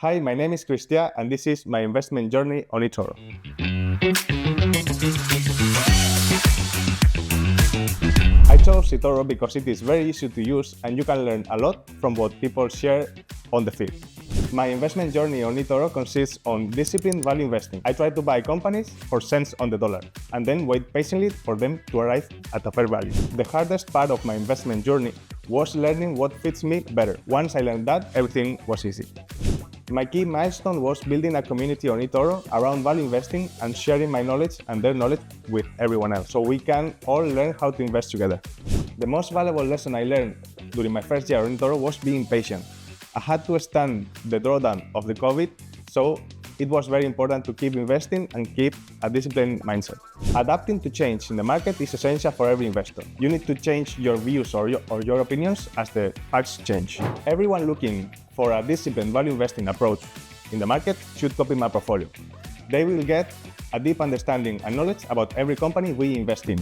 Hi, my name is Cristia, and this is my investment journey on eToro. I chose eToro because it is very easy to use and you can learn a lot from what people share on the feed. My investment journey on eToro consists on disciplined value investing. I try to buy companies for cents on the dollar and then wait patiently for them to arrive at a fair value. The hardest part of my investment journey was learning what fits me better. Once I learned that, everything was easy. My key milestone was building a community on eToro around value investing and sharing my knowledge and their knowledge with everyone else, so we can all learn how to invest together. The most valuable lesson I learned during my first year on eToro was being patient. I had to stand the drawdown of the COVID, so it was very important to keep investing and keep a disciplined mindset. Adapting to change in the market is essential for every investor. You need to change your views or your opinions as the facts change. Everyone looking for a disciplined value investing approach in the market should copy my portfolio. They will get a deep understanding and knowledge about every company we invest in.